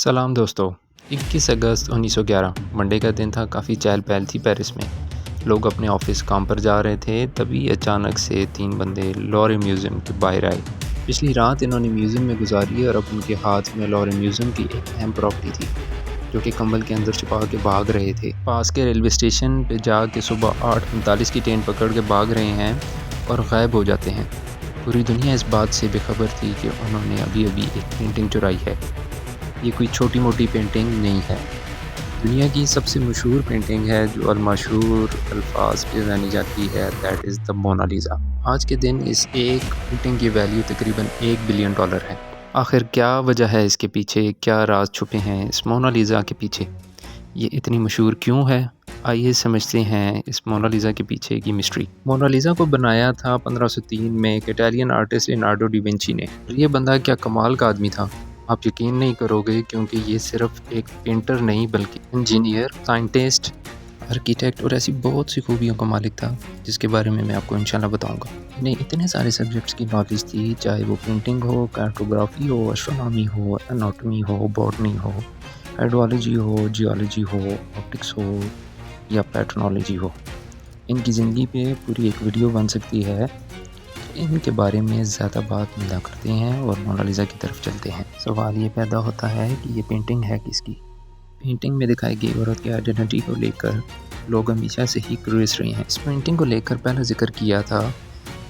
सलाम दोस्तों। 21 अगस्त 1911 मंडे का दिन था। काफ़ी चहल पहल थी पेरिस में। लोग अपने ऑफिस काम पर जा रहे थे। तभी अचानक से 3 बंदे लॉरे म्यूज़ियम के बाहर आए। पिछली रात इन्होंने म्यूज़ियम में गुजारी और अब उनके हाथ में लॉरे म्यूज़ियम की एक अहम प्रॉपर्टी थी, जो कि कंबल के अंदर छुपा के भाग रहे थे। पास के रेलवे स्टेशन पे जाके सुबह 8:45 की ट्रेन पकड़ के भाग रहे हैं और गायब हो जाते हैं। पूरी दुनिया इस बात से बेखबर थी कि उन्होंने अभी अभी एक पेंटिंग चुराई है। ये कोई छोटी मोटी पेंटिंग नहीं है। दुनिया की सबसे मशहूर पेंटिंग है, जो अलमशहूर अल्फाज पे जानी जाती है, दैट इज़ द मोनालिसा। आज के दिन इस एक पेंटिंग की वैल्यू तकरीबन $1 बिलियन है। आखिर क्या वजह है इसके पीछे, क्या राज छुपे हैं इस मोनालिसा के पीछे, ये इतनी मशहूर क्यों है? आइए समझते हैं इस मोनालिसा के पीछे की मिस्ट्री। मोनालिसा को बनाया था 1503 में एक Italian artist Leonardo D Vinci ने। ये बंदा क्या कमाल का आदमी था, आप यकीन नहीं करोगे, क्योंकि ये सिर्फ एक पेंटर नहीं बल्कि इंजीनियर, साइंटिस्ट, आर्किटेक्ट और ऐसी बहुत सी खूबियों का मालिक था, जिसके बारे में मैं आपको इंशाल्लाह बताऊंगा। इन्हें इतने सारे सब्जेक्ट्स की नॉलेज थी, चाहे वो पेंटिंग हो, कार्टोग्राफी हो, एस्ट्रोनॉमी हो, एनाटॉमी हो, बॉटनी हो, हाइड्रोलॉजी हो, जियोलॉजी हो, ऑप्टिक्स हो या पैटर्नोलॉजी हो। इनकी ज़िंदगी पे पूरी एक वीडियो बन सकती है। इनके बारे में ज़्यादा बात ना करते हैं और मोनालिसा की तरफ चलते हैं। सवाल ये पैदा होता है कि ये पेंटिंग है किसकी? पेंटिंग में दिखाई गई औरत की आइडेंटिटी को लेकर लोग हमेशा से ही क्यूरियस रहे हैं। इस पेंटिंग को लेकर पहला जिक्र किया था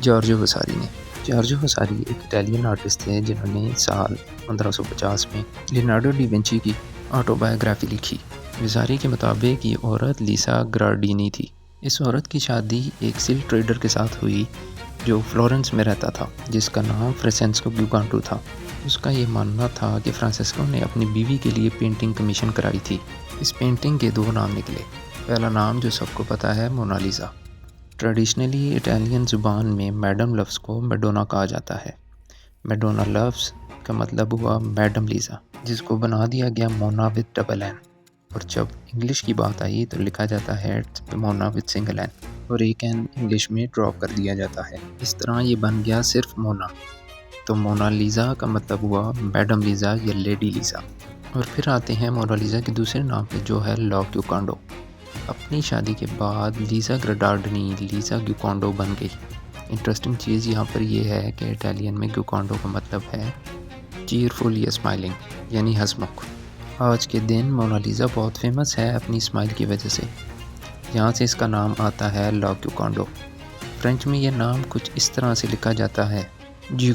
जॉर्जो वसारी ने। जॉर्जो वसारी एक इटालियन आर्टिस्ट थे, जिन्होंने साल 1550 में लियोनार्डो डी विंची की ऑटोबायोग्राफी लिखी। वसारी के मुताबिक ये औरत लीसा ग्रार्डिनी थी। इस औरत की शादी एक सिल्क ट्रेडर के साथ हुई, जो फ्लोरेंस में रहता था, जिसका नाम फ्रांसेस्को गिगांटो था। उसका ये मानना था कि फ्रांसेस्को ने अपनी बीवी के लिए पेंटिंग कमीशन कराई थी। इस पेंटिंग के 2 नाम निकले। पहला नाम जो सबको पता है, मोनालिसा। ट्रेडिशनली इटालियन ज़ुबान में मैडम लफ्ज़ को मैडोना कहा जाता है। मैडोना लफ्ज़ का मतलब हुआ मैडम लीसा, जिसको बना दिया गया मोना विद डबल एन। और जब इंग्लिश की बात आई तो लिखा जाता है मोना विद सिंगल एन और एक एन इंग्लिश में ड्रॉप कर दिया जाता है। इस तरह ये बन गया सिर्फ मोना। तो मोनालिसा का मतलब हुआ मैडम लीसा या लेडी लीसा। और फिर आते हैं मोनालिसा के दूसरे नाम पे, जो है ला ग्युकांडो। अपनी शादी के बाद लीसा ग्राडार्डनी लीसा ग्युकांडो बन गई। इंटरेस्टिंग चीज़ यहाँ पर यह है कि इटालियन में ग्युकांडो का मतलब है चीयरफुल या स्माइलिंग, यानी हंसमुख। आज के दिन मोनालिसा बहुत फेमस है अपनी स्माइल की वजह से। यहाँ से इसका नाम आता है ला ग्युकांडो। फ्रेंच में यह नाम कुछ इस तरह से लिखा जाता है, जी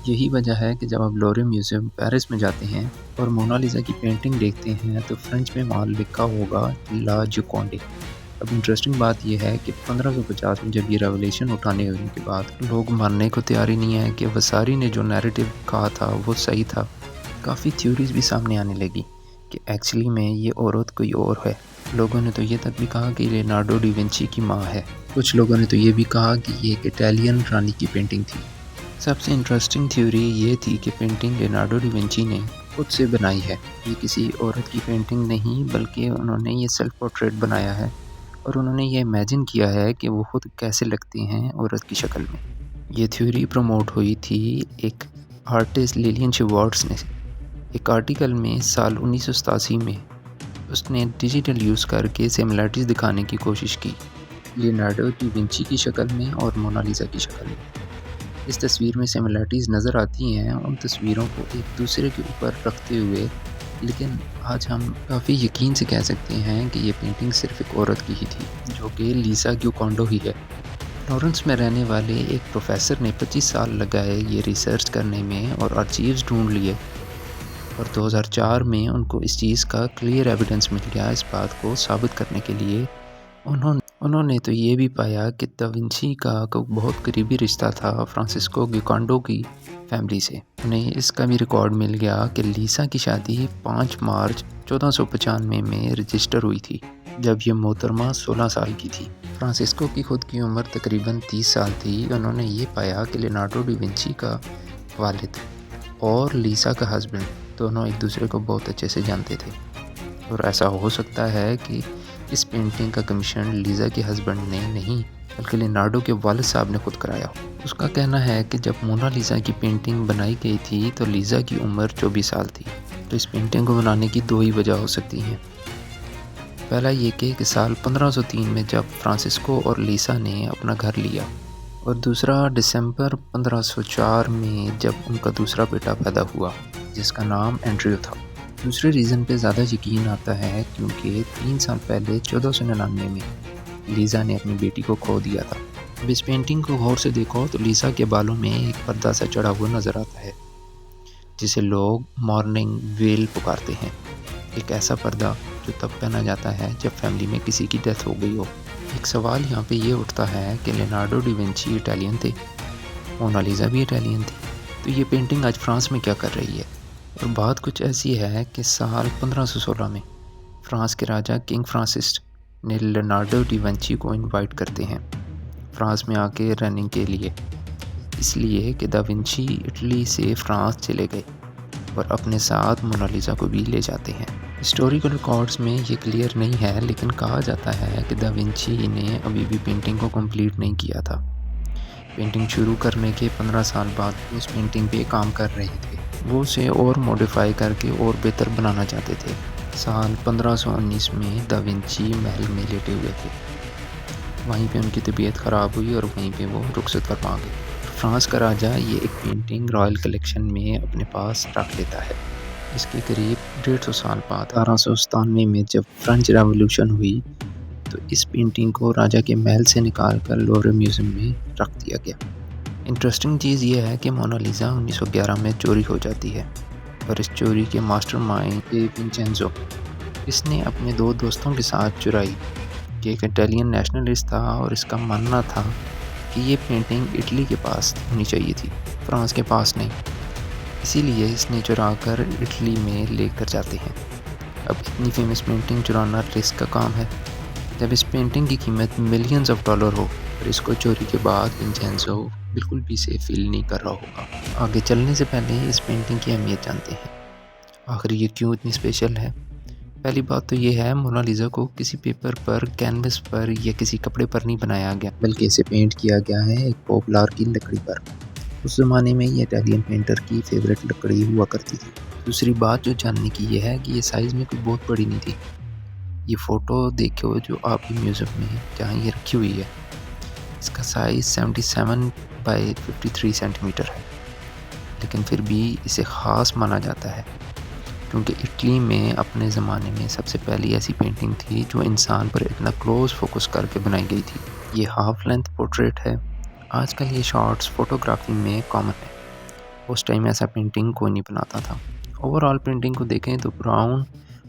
यही वजह है कि जब आप लॉरे म्यूज़ियम पेरिस में जाते हैं और मोनालिसा की पेंटिंग देखते हैं तो फ्रेंच में वहाँ लिखा होगा ला जुकोंडे। अब इंटरेस्टिंग बात यह है कि 1550 में जब ये रेवोल्यूशन उठाने होने के बाद लोग मानने को तैयार ही नहीं है कि वसारी ने जो नैरेटिव कहा था वो सही था। काफ़ी थ्योरीज भी सामने आने लगी कि एक्चुअली में ये औरत कोई और है। लोगों ने तो ये तक भी कहा कि लियोनार्डो डी विंची की माँ है। कुछ लोगों ने तो ये भी कहा कि ये एक इटालियन रानी की पेंटिंग थी। सबसे इंटरेस्टिंग थ्योरी ये थी कि पेंटिंग लियोनार्डो डी विंची ने खुद से बनाई है। ये किसी औरत की पेंटिंग नहीं, बल्कि उन्होंने ये सेल्फ पोर्ट्रेट बनाया है और उन्होंने ये इमेजिन किया है कि वो खुद कैसे लगती हैं औरत की शक्ल में। ये थ्योरी प्रमोट हुई थी एक आर्टिस्ट लिलियन शिवार्ट्स ने। एक आर्टिकल में साल 1987 में उसने डिजिटल यूज़ करके सिमिलरिटीज़ दिखाने की कोशिश की, लियोनार्डो डी विंची की शक्ल में और मोनालिसा की शक्ल में। इस तस्वीर में सिमिलरिटीज़ नज़र आती हैं उन तस्वीरों को एक दूसरे के ऊपर रखते हुए, लेकिन आज हम काफ़ी यकीन से कह सकते हैं कि ये पेंटिंग सिर्फ एक औरत की ही थी, जो कि लीसा ग्युकांडो ही है। फ्लोरेंस में रहने वाले एक प्रोफेसर ने 25 साल लगाए ये रिसर्च करने में और आर्चीव्स ढूंढ लिए, और 2004 में उनको इस चीज़ का क्लियर एविडेंस मिल गया। इस बात को साबित करने के लिए उन्होंने तो ये भी पाया कि दा विंची का बहुत करीबी रिश्ता था फ्रांसिस्को गिकांडो की फैमिली से। उन्हें इसका भी रिकॉर्ड मिल गया कि लीसा की शादी 5 मार्च 1495 में रजिस्टर हुई थी, जब ये मोहतरमा 16 साल की थी। फ्रांसिस्को की खुद की उम्र तकरीबन 30 साल थी। उन्होंने ये पाया कि लियोनार्डो डी विंची का वालिद और लीसा का हस्बैंड दोनों एक दूसरे को बहुत अच्छे से जानते थे, और ऐसा हो सकता है कि इस पेंटिंग का कमीशन लीसा के हस्बैंड ने नहीं, बल्कि लियोनार्डो के वालिद साहब ने खुद कराया हो। उसका कहना है कि जब मोनालिसा की पेंटिंग बनाई गई थी तो लीसा की उम्र 24 साल थी, तो इस पेंटिंग को बनाने की दो ही वजह हो सकती हैं। पहला ये कि साल 1503 में जब फ्रांसिस्को और लीसा ने अपना घर लिया, और दूसरा दिसंबर 1504 में जब उनका दूसरा बेटा पैदा हुआ जिसका नाम एंड्रयू था। दूसरे रीज़न पे ज़्यादा यकीन आता है क्योंकि 3 साल पहले 1499 में लीसा ने अपनी बेटी को खो दिया था। अब इस पेंटिंग को गौर से देखो तो लीसा के बालों में एक पर्दा सा चढ़ा हुआ नज़र आता है जिसे लोग मॉर्निंग वेल पुकारते हैं। एक ऐसा पर्दा जो तब पहना जाता है जब फैमिली में किसी की डेथ हो गई हो। एक सवाल यहाँ पे ये उठता है कि लियोनार्डो डी विंची इटालियन थे, मोनालिसा भी इटालियन थी, तो ये पेंटिंग आज फ्रांस में क्या कर रही है? और बात कुछ ऐसी है कि साल 1516 में फ्रांस के राजा किंग फ्रांसिस ने लियोनार्डो डी विंची को इनवाइट करते हैं फ्रांस में आके रहने के लिए, इसलिए कि दा विंची इटली से फ्रांस चले गए और अपने साथ मोनालिसा को भी ले जाते हैं। हिस्टोरिकल रिकॉर्ड्स में ये क्लियर नहीं है, लेकिन कहा जाता है कि दा विंची ने अभी भी पेंटिंग को कंप्लीट नहीं किया था। पेंटिंग शुरू करने के 15 साल बाद उस पेंटिंग पे काम कर रहे थे। वो उसे और मॉडिफाई करके और बेहतर बनाना चाहते थे। साल 1519 में दा विंची महल में लेटे हुए थे। वहीं पे उनकी तबीयत ख़राब हुई और वहीं पे वो रुखसत फरमा गए। फ्रांस का राजा ये एक पेंटिंग रॉयल कलेक्शन में अपने पास रख लेता है। इसके करीब 150 साल बाद 1897 में जब फ्रेंच रेवोल्यूशन हुई तो इस पेंटिंग को राजा के महल से निकाल कर लोवरे म्यूज़ियम में रख दिया गया। इंटरेस्टिंग चीज़ ये है कि मोनालिसा 1911 में चोरी हो जाती है और इस चोरी के मास्टरमाइंड विंचेंजो इसने अपने दो दोस्तों के साथ चुराई। ये एक इटालियन नेशनलिस्ट था और इसका मानना था कि ये पेंटिंग इटली के पास होनी चाहिए थी, फ्रांस के पास नहीं। इसीलिए इसने चुरा कर इटली में लेकर जाते हैं। अब इतनी फेमस पेंटिंग चुराना रिस्क का काम है। जब इस पेंटिंग की कीमत मिलियंस ऑफ डॉलर हो और इसको चोरी के बाद विंचेंजो बिल्कुल भी सेफ फील नहीं कर रहा होगा। आगे चलने से पहले इस पेंटिंग की अहमियत जानते हैं। आखिर ये क्यों इतनी स्पेशल है? पहली बात तो ये है, मोनालिसा को किसी पेपर पर, कैनवस पर या किसी कपड़े पर नहीं बनाया गया, बल्कि इसे पेंट किया गया है एक पॉपुलर की लकड़ी पर। उस ज़माने में ये इटालियन पेंटर की फेवरेट लकड़ी हुआ करती थी। दूसरी बात जो जानने की ये है कि ये साइज़ में कोई बहुत बड़ी नहीं थी। ये फ़ोटो देखो जो आपकी म्यूज़ियम में जहाँ ये रखी हुई है, इसका साइज़ 77 बाई 53 सेंटीमीटर है, लेकिन फिर भी इसे ख़ास माना जाता है क्योंकि इटली में अपने ज़माने में सबसे पहली ऐसी पेंटिंग थी जो इंसान पर इतना क्लोज फोकस करके बनाई गई थी। ये हाफ लेंथ पोर्ट्रेट है। आजकल ये शॉट्स फोटोग्राफी में कॉमन है, उस टाइम ऐसा पेंटिंग कोई नहीं बनाता था। ओवरऑल पेंटिंग को देखें तो ब्राउन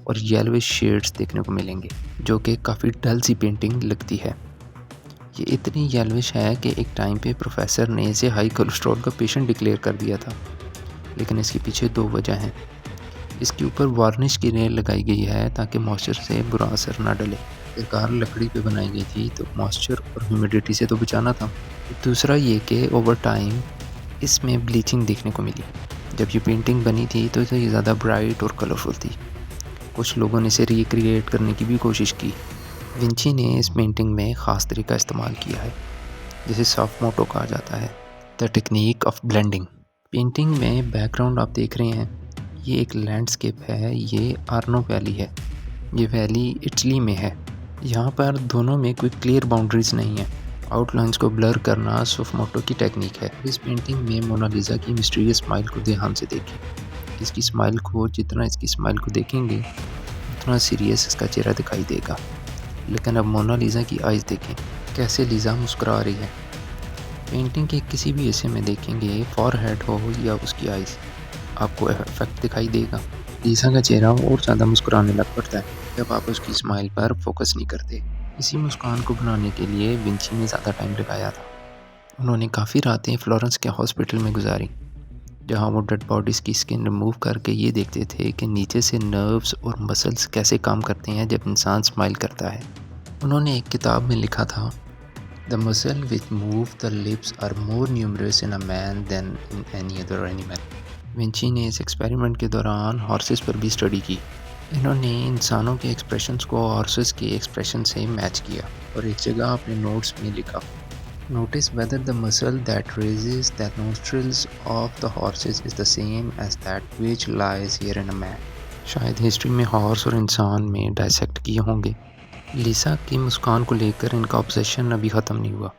और येलोविश शेड्स देखने को मिलेंगे जो कि काफ़ी डल सी पेंटिंग लगती है। ये इतनी येलोविश है कि एक टाइम पे प्रोफेसर ने इसे हाई कोलेस्ट्रॉल का पेशेंट डिक्लेयर कर दिया था, लेकिन इसके पीछे दो वजह हैं। इसके ऊपर वार्निश की रेल लगाई गई है ताकि मॉइस्चर से बुरा असर ना डले। सरकार लकड़ी पे बनाई गई थी तो मॉइस्चर और ह्यूमिडिटी से तो बचाना था। दूसरा ये कि ओवर टाइम इसमें ब्लीचिंग देखने को मिली। जब ये पेंटिंग बनी थी तो ये ज़्यादा ब्राइट और कलरफुल थी। कुछ लोगों ने इसे रिक्रिएट करने की भी कोशिश की। विंची ने इस पेंटिंग में ख़ास तरीका इस्तेमाल किया है जिसे सॉफ्ट मोटो कहा जाता है, the technique of blending. Painting में बैकग्राउंड आप देख रहे हैं, ये एक लैंडस्केप है। ये आर्नो वैली है। ये वैली इटली में है। यहाँ पर दोनों में कोई क्लियर बाउंड्रीज नहीं है। आउटलाइंस को ब्लर करना सोफमोटो की टेक्निक है। इस पेंटिंग में मोनालिसा की मिस्टीरियस स्माइल को ध्यान से देखें। इसकी स्माइल को जितना इसकी स्माइल को देखेंगे उतना सीरियस इसका चेहरा दिखाई देगा। लेकिन अब मोनालिसा की आइज़ देखें, कैसे लीसा मुस्कुरा रही है। पेंटिंग के किसी भी हिस्से में देखेंगे, फॉरहेड हो या उसकी आइज़, आपको इफेक्ट दिखाई देगा। लीसा का चेहरा और ज़्यादा मुस्कुराने लग पड़ता है जब आप उसकी स्माइल पर फोकस नहीं करते। इसी मुस्कान को बनाने के लिए विंची ने ज़्यादा टाइम लगाया था। उन्होंने काफ़ी रातें फ्लोरेंस के हॉस्पिटल में गुजारी, जहां वो डेड बॉडीज़ की स्किन रिमूव करके ये देखते थे कि नीचे से नर्व्स और मसल्स कैसे काम करते हैं जब इंसान स्माइल करता है। उन्होंने एक किताब में लिखा था, the muscle which move the lips are more numerous in a man than in any other animal. Vinci ने इस एक्सपेरिमेंट के दौरान हॉर्सेस पर भी स्टडी की। इन्होंने इंसानों के एक्सप्रेशंस को हॉर्सेस के एक्सप्रेशन से मैच किया और एक जगह अपने नोट्स में लिखा, notice whether the muscle that raises the nostrils of the horses is the same as that which lies here in a man. शायद हिस्ट्री में हॉर्स और इंसान में डायसेक्ट किए होंगे। लिसा की मुस्कान को लेकर इनका ऑब्सेशन अभी ख़त्म नहीं हुआ।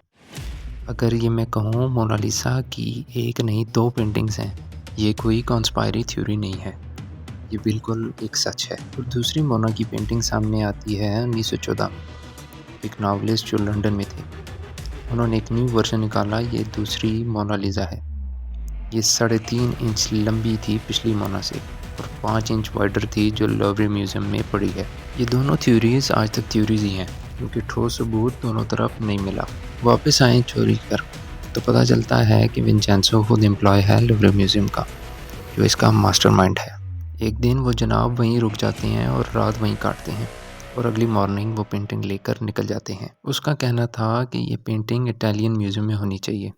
अगर ये मैं कहूँ मोनालिसा की एक नहीं दो पेंटिंग्स हैं, ये कोई कॉन्स्पायरी थ्योरी नहीं है, ये बिल्कुल एक सच है। और दूसरी मोना की पेंटिंग सामने आती है 1914 में। एक नॉवलिस्ट जो लंदन में थे, उन्होंने एक न्यू वर्जन निकाला। ये दूसरी मोनालिसा है। ये 3.5 इंच लंबी थी पिछली मोना से और 5 इंच वाइडर थी जो लवरी म्यूज़ियम में पड़ी है। ये दोनों थ्योरीज आज तक थ्योरीज ही हैं क्योंकि ठोस सबूत दोनों तरफ नहीं मिला। वापस आए चोरी कर तो पता चलता है कि विंचेंसो खुद एम्प्लॉय है लवरी म्यूज़ियम का, जो इसका मास्टरमाइंड है। एक दिन वो जनाब वहीं रुक जाते हैं और रात वहीं काटते हैं और अगली मॉर्निंग वो पेंटिंग लेकर निकल जाते हैं। उसका कहना था कि ये पेंटिंग इटालियन म्यूज़ियम में होनी चाहिए।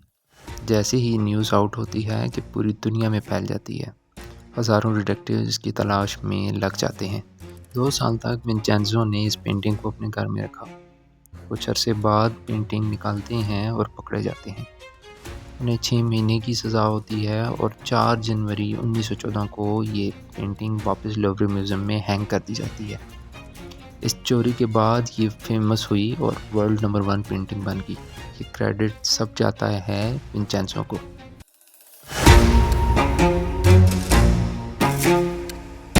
जैसे ही न्यूज़ आउट होती है कि पूरी दुनिया में फैल जाती है, हज़ारों डिटेक्टिव्स इसकी तलाश में लग जाते हैं। 2 साल तक विंचेंज़ो ने इस पेंटिंग को अपने घर में रखा। कुछ अरसे बाद पेंटिंग निकालते हैं और पकड़े जाते हैं। उन्हें 6 महीने की सज़ा होती है और 4 जनवरी 1914 को ये पेंटिंग वापस लवरी म्यूज़ियम में हैंग कर दी जाती है। इस चोरी के बाद ये फेमस हुई और वर्ल्ड नंबर 1 पेंटिंग बन गई। ये क्रेडिट सब जाता है विंचेंसो को।